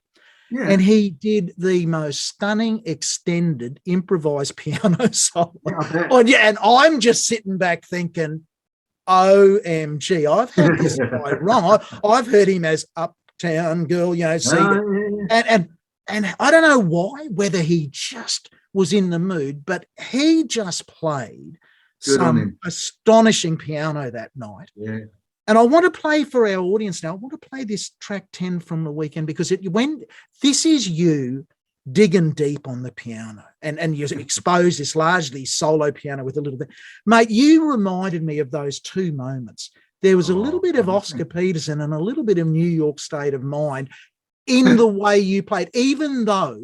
Yeah. And he did the most stunning, extended, improvised piano solo. And I'm just sitting back thinking, OMG, I've had this guy wrong. I've heard him as Uptown Girl, singing. And I don't know why, whether he just was in the mood, but he just played some astonishing piano that night. Yeah. And I want to play for our audience now. I want to play this track 10 from the weekend, because this is you digging deep on the piano, and you expose this largely solo piano with a little bit. Mate, you reminded me of those two moments. There was a little bit of Oscar Peterson and a little bit of New York State of Mind in the way you played, even though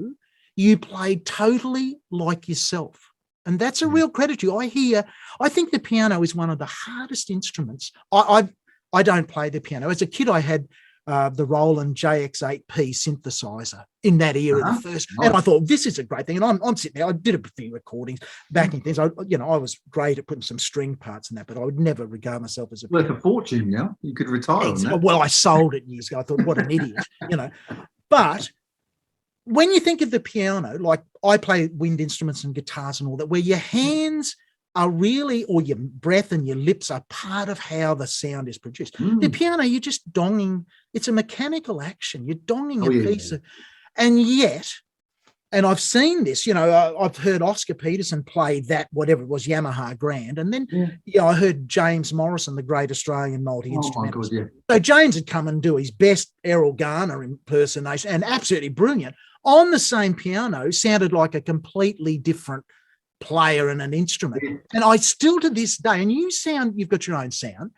you played totally like yourself. And that's a real credit to you. I think the piano is one of the hardest instruments. I don't play the piano. As a kid, I had the Roland JX8P synthesizer in that era, the first. Nice. And I thought, this is a great thing. And I'm sitting there. I did a few recordings, backing things. I was great at putting some string parts in that, but I would never regard myself as a worth a fortune. Yeah, you could retire on that. Well, I sold it years ago. I thought, what an idiot, But when you think of the piano, like I play wind instruments and guitars and all that, where your hands are really, or your breath and your lips are part of how the sound is produced. The piano, you're just donging. It's a mechanical action. You're donging a piece of, and yet, and I've seen this, I've heard Oscar Peterson play that, whatever it was, Yamaha Grand. And then, I heard James Morrison, the great Australian multi-instrumentalist. So James had come and do his best Errol Garner impersonation, and absolutely brilliant. On the same piano, sounded like a completely different player and an instrument. And I still to this day, and you've got your own sound.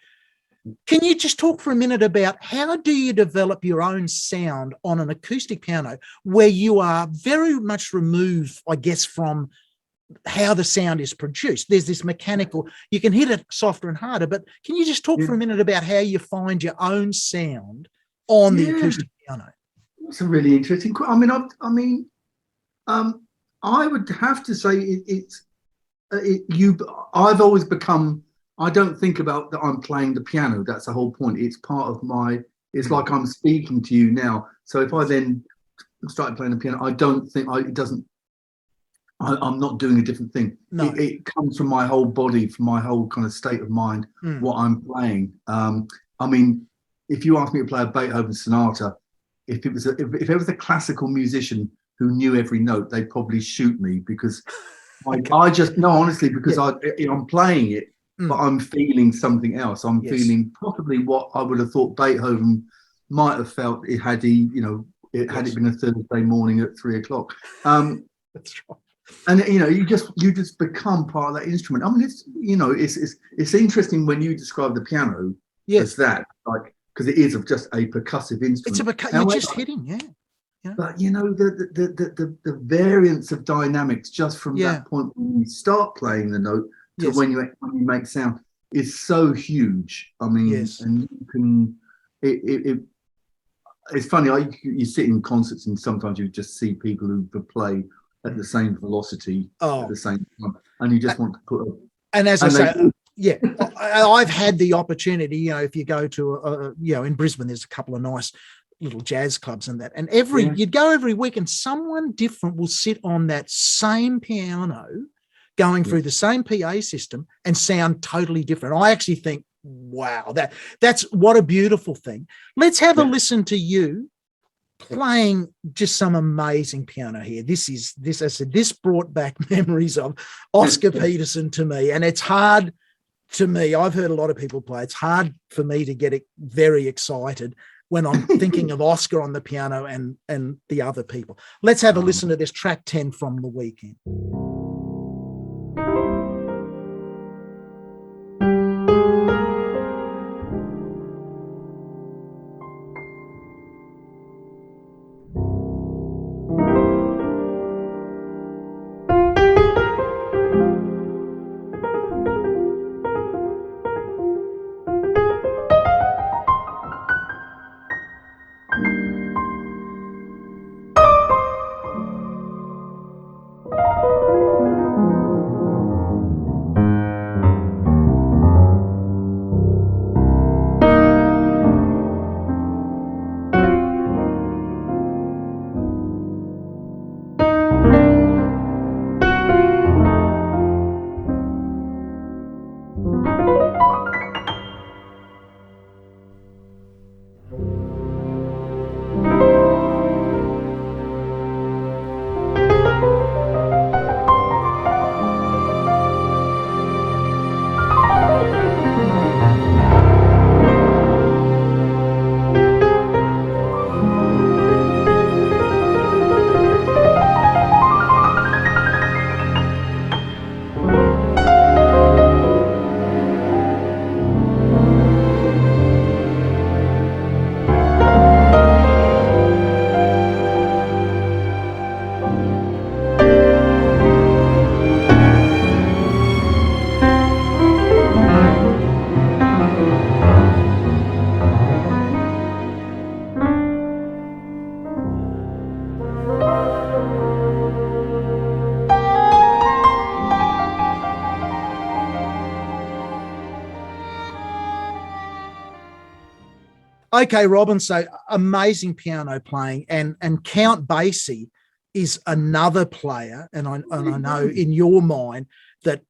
Can you just talk for a minute about how do you develop your own sound on an acoustic piano where you are very much removed, I guess, from how the sound is produced? There's this mechanical, you can hit it softer and harder, but can you just talk for a minute about how you find your own sound on the acoustic piano? That's a really interesting question. I would have to say I've always become, I don't think about that I'm playing the piano. That's the whole point. It's part of it's like I'm speaking to you now. So if I then started playing the piano, I don't think I'm not doing a different thing. No. It comes from my whole body, from my whole kind of state of mind, what I'm playing. If you ask me to play a Beethoven sonata, if there was a classical musician who knew every note, they'd probably shoot me because because I'm playing it, but I'm feeling something else. I'm feeling possibly what I would have thought Beethoven might have felt had he, had it been a Thursday morning at 3:00. That's right. And you just become part of that instrument. I mean, it's interesting when you describe the piano as that, like, because it is just a percussive instrument. You're just hitting, yeah. But the variance of dynamics just from that point when you start playing the note to when you make sound is so huge. I mean, and you can it's funny. You sit in concerts and sometimes you just see people who play at the same velocity at the same time, and you just want to put a. And as I say. Yeah, I've had the opportunity, if you go to, in Brisbane, there's a couple of nice little jazz clubs and that. And you'd go every week and someone different will sit on that same piano going through the same PA system and sound totally different. I actually think, wow, that's what a beautiful thing. Let's have a listen to you playing just some amazing piano here. This brought back memories of Oscar Peterson to me, and it's hard to me. I've heard a lot of people play. It's hard for me to get very excited when I'm thinking of Oscar on the piano and the other people. Let's have a listen to this track 10 from The Weekend. Okay, Robin. So amazing piano playing, and Count Basie is another player, and I know in your mind that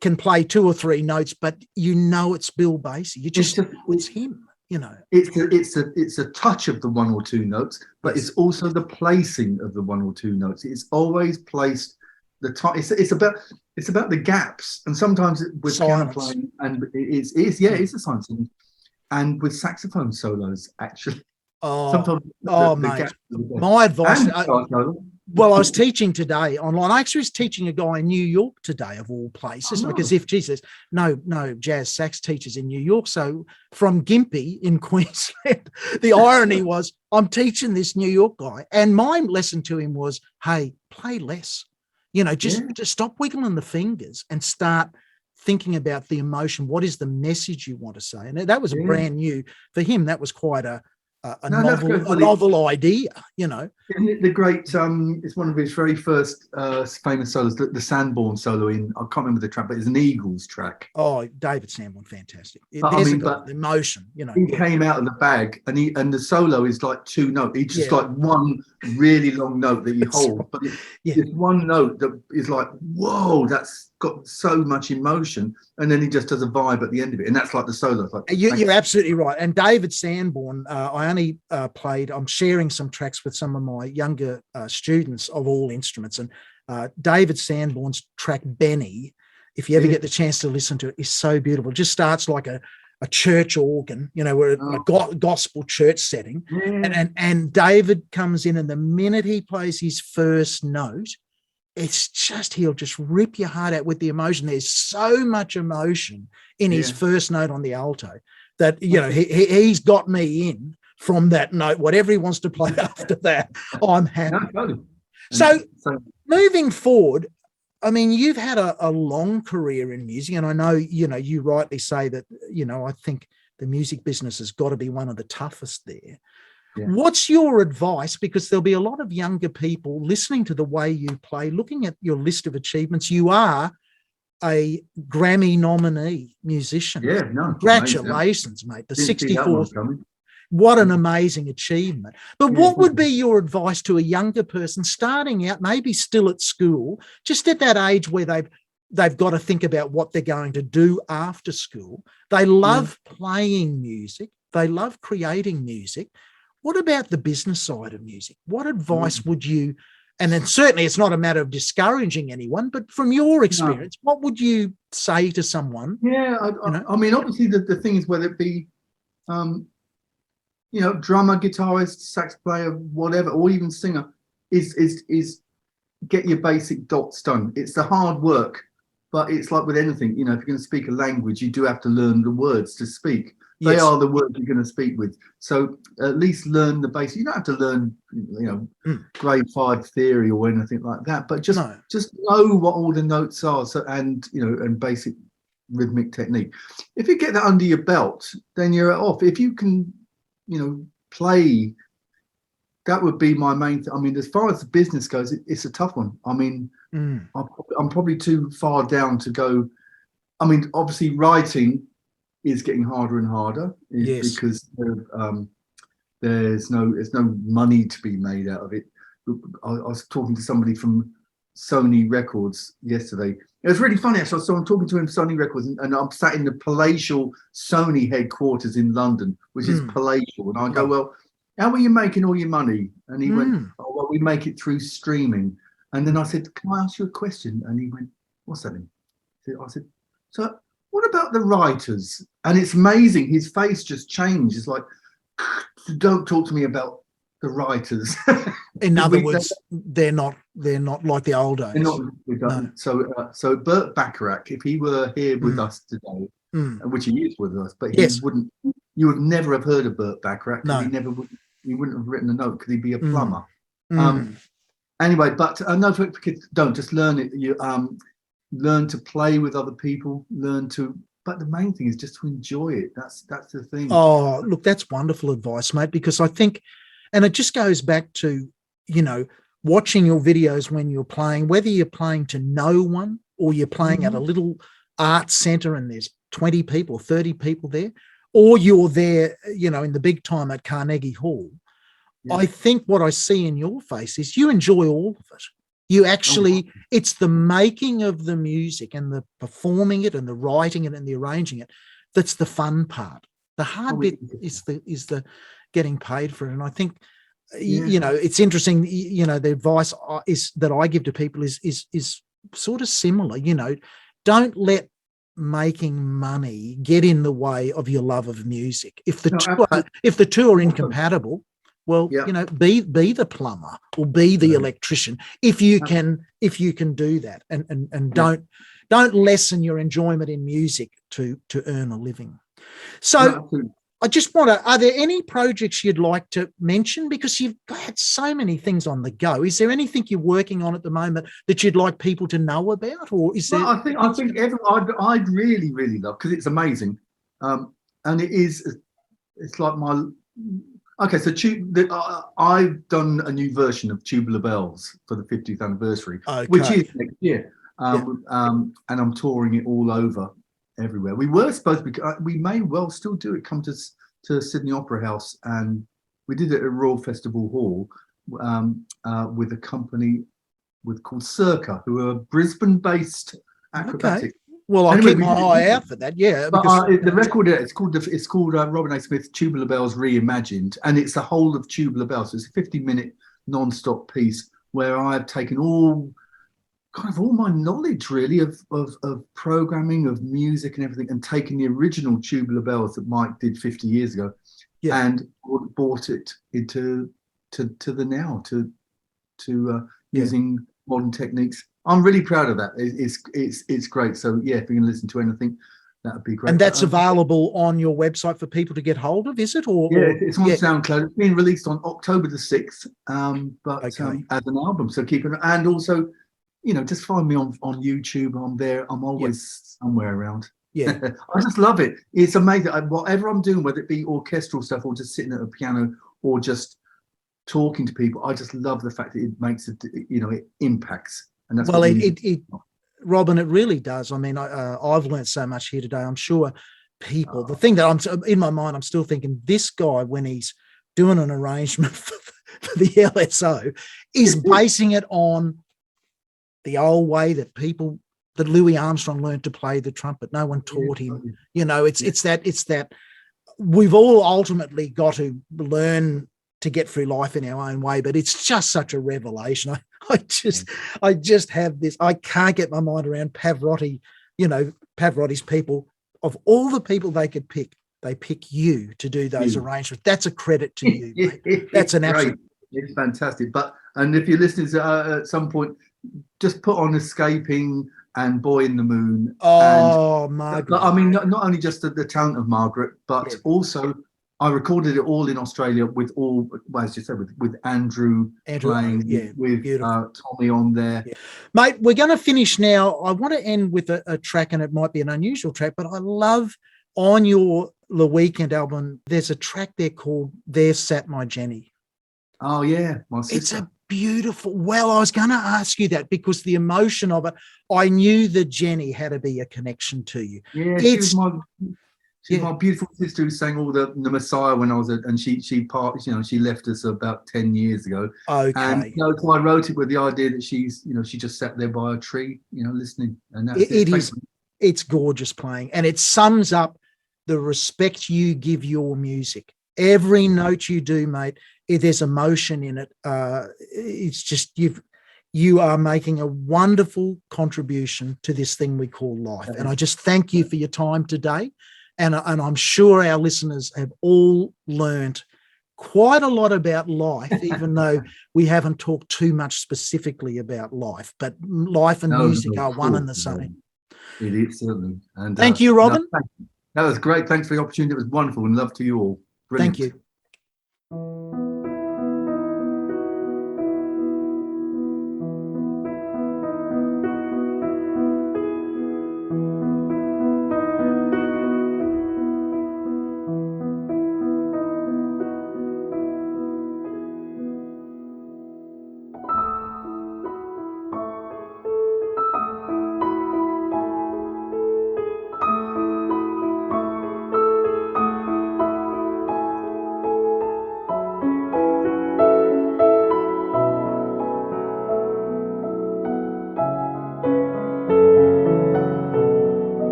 can play 2 or 3 notes, but you know it's Bill Basie. You just know it's him. You know, it's a touch of the 1 or 2 notes, but it's also the placing of the 1 or 2 notes. It's always placed the time. It's about the gaps, and sometimes with piano playing, and it's a science, and with saxophone solos actually. Sometimes mate, my advice. Well, I was teaching today online. I actually was teaching a guy in New York today, of all places, because if Jesus, no jazz sax teachers in New York. So from Gympie in Queensland, the irony was I'm teaching this New York guy, and my lesson to him was, hey, play less. You know, just stop wiggling the fingers and start thinking about the emotion. What is the message you want to say? And that was brand new for him. That was quite a novel idea, you know. The great, it's one of his very first famous solos, the Sanborn solo in, I can't remember the track, but it's an Eagles track. Oh, David Sanborn, fantastic. The emotion, you know. He came out of the bag, and the solo is like 2 notes. It's just like one really long note that you hold, right. But it's one note that is like, whoa, that's got so much emotion, and then he just does a vibe at the end of it, and that's like the solo. Like, you're absolutely right. And David Sanborn, I only I'm sharing some tracks with some of my younger students of all instruments, and David Sanborn's track Benny, if you ever get the chance to listen to it, is so beautiful. It just starts like a church organ, you know, where a gospel church setting, and David comes in, and the minute he plays his first note, it's just, he'll just rip your heart out with the emotion. There's so much emotion in his first note on the alto that, you know, he's got me in from that note. Whatever he wants to play after that, I'm happy. So moving forward, I mean, you've had a long career in music, and I know, you know, you rightly say that, you know, I think the music business has got to be one of the toughest there. Yeah. What's your advice? Because there'll be a lot of younger people listening to the way you play, looking at your list of achievements. You are a Grammy nominee musician. Yeah, no. Congratulations, mate. The 64th. What an amazing achievement. But what would be your advice to a younger person starting out, maybe still at school, just at that age where they've got to think about what they're going to do after school? They love playing music. They love creating music. What about the business side of music? What advice would you, and then certainly it's not a matter of discouraging anyone, but from your experience, what would you say to someone? Yeah, I mean, obviously the thing is, whether it be, you know, drummer, guitarist, sax player, whatever, or even singer, is get your basic dots done. It's the hard work, but it's like with anything, you know, if you're going to speak a language, you do have to learn the words to speak. They are the words you're going to speak with. So at least learn the basics. You don't have to learn, you know, grade 5 theory or anything like that, but just know what all the notes are. So, and, you know, and basic rhythmic technique. If you get that under your belt, then you're off. If you can, you know, play, that would be my main thing. I mean, as far as the business goes, it's a tough one. I mean, I'm probably too far down to go. I mean, obviously writing is getting harder and harder because there's no money to be made out of it. I was talking to somebody from Sony Records yesterday. It was really funny, actually. So I'm talking to him, Sony Records, and I'm sat in the palatial Sony headquarters in London, which is palatial. And I go, well, how are you making all your money? And he went, oh, well, we make it through streaming. And then I said, can I ask you a question? And he went, what's that mean? I said, so what about the writers? And it's amazing. His face just changed. It's like, don't talk to me about the writers. In other words, they're not like the old days. So Burt Bacharach, if he were here with us today, which he is with us, but he wouldn't. You would never have heard of Burt Bacharach. No, he wouldn't have written a note because he'd be a plumber. Anyway, but no, for kids, don't just learn it. You learn to play with other people. But the main thing is just to enjoy it. That's the thing. Oh, look, that's wonderful advice, mate. Because I think, and it just goes back to, you know, watching your videos when you're playing, whether you're playing to no one or you're playing at a little art centre and there's 20 people, 30 people there. or you're there, in the big time at Carnegie Hall, I think what I see in your face is you enjoy all of it. You actually, it's the making of the music and the performing it and the writing it and the arranging it that's the fun part. The hard bit is the getting paid for it. And I think, it's interesting. The advice that I give to people is sort of similar. Don't let making money get in the way of your love of music. If the two are incompatible, well, be the plumber or be the electrician if you can do that, and don't lessen your enjoyment in music to earn a living. So I just want to, are there any projects you'd like to mention? Because you've had so many things on the go. Is there anything you're working on at the moment that you'd like people to know about? Or is there? Well, I think I'd really, really love, because it's amazing. And it's like my, okay, so I've done a new version of Tubular Bells for the 50th anniversary, which is next year. And I'm touring it all over, everywhere. We were supposed to be, we may well still do it, come to Sydney Opera House, and we did it at Royal Festival Hall with a company called Circa, who are Brisbane-based acrobatic. Okay. Well, I'll keep my eye out for that. Yeah, but the record, it's called Robin A. Smith Tubular Bells Reimagined, and it's the whole of Tubular Bells. So it's a 50-minute non-stop piece where I've taken all my knowledge really of programming, of music and everything, and taken the original Tubular Bells that Mike did 50 years ago, and brought it into the now to using modern techniques. I'm really proud of that. It's great. So if you can listen to anything, that would be great. And that's available on your website for people to get hold of, is it? It's on SoundCloud. It's being released on October the 6th, as an album. So keep it, and also, just find me on YouTube. I'm there. I'm always somewhere around. Yeah, I just love it. It's amazing. Whatever I'm doing, whether it be orchestral stuff or just sitting at a piano or just talking to people, I just love the fact that it makes it. It impacts. And that's Robin, it really does. I mean, I've learned so much here today. I'm sure people. The thing that I'm in my mind, I'm still thinking this guy, when he's doing an arrangement for the LSO, is basing it on the old way that Louis Armstrong learned to play the trumpet. No one taught him. It's that we've all ultimately got to learn to get through life in our own way, but it's just such a revelation. I just have this. I can't get my mind around Pavarotti. Pavarotti's people, of all the people they could pick, they pick you to do those arrangements. That's a credit to you. That's an absolute. It's fantastic. And if you're listening at some point, just put on Escaping and Boy in the Moon. Oh, Margaret. I mean, not only just the talent of Margaret, but also I recorded it all in Australia with as you said, with Andrew playing, with Tommy on there. Yeah. Mate, we're going to finish now. I want to end with a track, and it might be an unusual track, but I love on your The Weekend album, there's a track there called There Sat My Jenny. Oh, yeah, my sister. It's a beautiful, I was going to ask you that because the emotion of it, I knew that Jenny had to be a connection to you. Yeah, She's my beautiful sister who sang all the Messiah when I was and she left us about 10 years ago. Okay. And so I wrote it with the idea that she just sat there by a tree, listening. And that's it's gorgeous playing, and it sums up the respect you give your music. Every note you do, mate, there's emotion in it. It's just you are making a wonderful contribution to this thing we call life. And I just thank you for your time today. And I'm sure our listeners have all learned quite a lot about life, even though we haven't talked too much specifically about life. But life and music are one and the same. It is, certainly. And thank you, Robin. That was great. Thanks for the opportunity. It was wonderful, and love to you all. Brilliant. Thank you.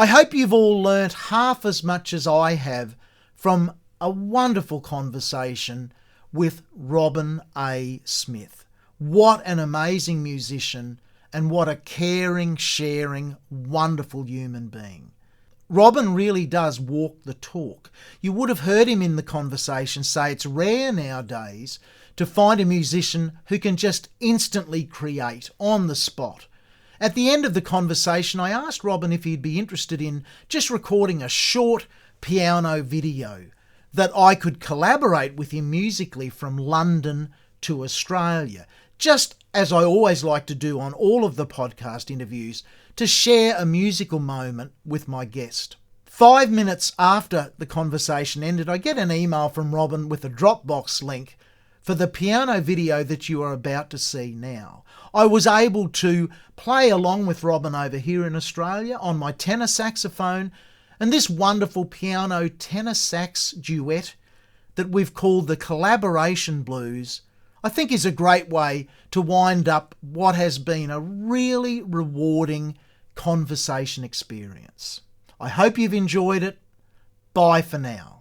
I hope you've all learnt half as much as I have from a wonderful conversation with Robin A. Smith. What an amazing musician and what a caring, sharing, wonderful human being. Robin really does walk the talk. You would have heard him in the conversation say it's rare nowadays to find a musician who can just instantly create on the spot. At the end of the conversation, I asked Robin if he'd be interested in just recording a short piano video that I could collaborate with him musically from London to Australia, just as I always like to do on all of the podcast interviews, to share a musical moment with my guest. 5 minutes after the conversation ended, I get an email from Robin with a Dropbox link for the piano video that you are about to see now. I was able to play along with Robin over here in Australia on my tenor saxophone, and this wonderful piano tenor sax duet that we've called the Collaboration Blues, I think is a great way to wind up what has been a really rewarding conversation experience. I hope you've enjoyed it. Bye for now.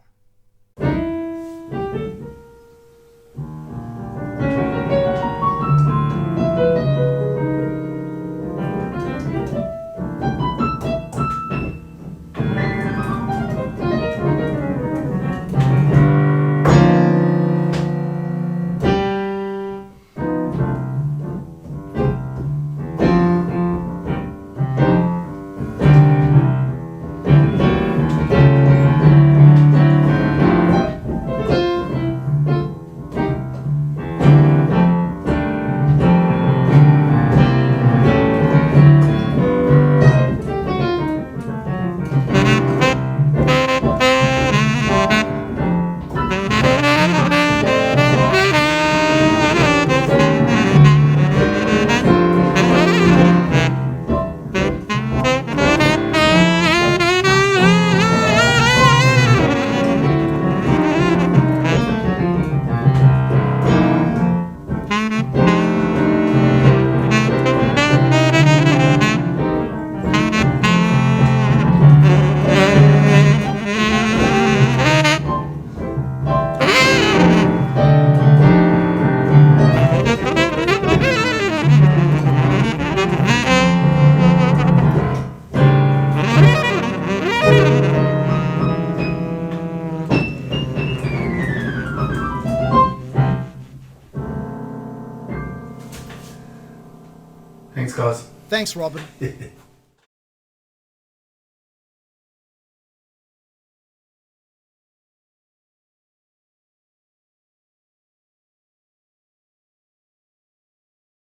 Thanks, guys. Thanks, Robin.